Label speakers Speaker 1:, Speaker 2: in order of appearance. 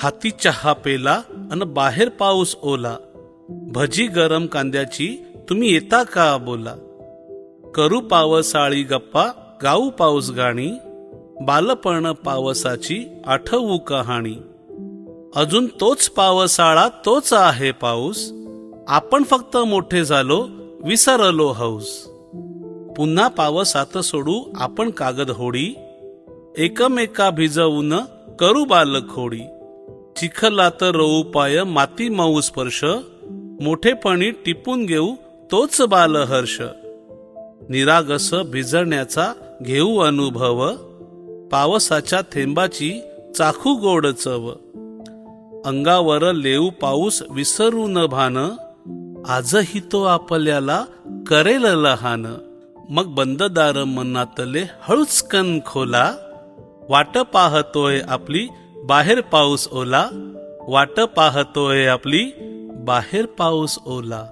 Speaker 1: हाती चहा पेला अन बाहेर पाऊस ओला, भजी गरम कांद्याची तुम्ही येता का बोला. करू पावसाळी गप्पा गाऊ पाऊस गाणी, बालपण पावसाची आठवू कहाणी. अजून तोच पावसाळा तोच आहे पाऊस, आपण फक्त मोठे झालो विसरलो हौस. पुन्हा पावसात सोडू आपण कागद होडी, एकमेका भिजवून करू बालखोडी. चिखलात रोऊ पाय माती मऊ स्पर्श, मोठेपणी टिपून घेऊ तोच बालहर्ष. निरागस भिजण्याचा घेऊ अनुभव, पावसाच्या थेंबाची चाखू गोड चव. अंगावर लेऊ पाऊस विसरून भान, आजही तो आपल्याला करेल लहान. मग बंददार मनातले हळूचकन खोला, वाट पाहतोय आपली बाहेर पाऊस ओला. वाट पाहतोय आपली बाहेर पाऊस ओला.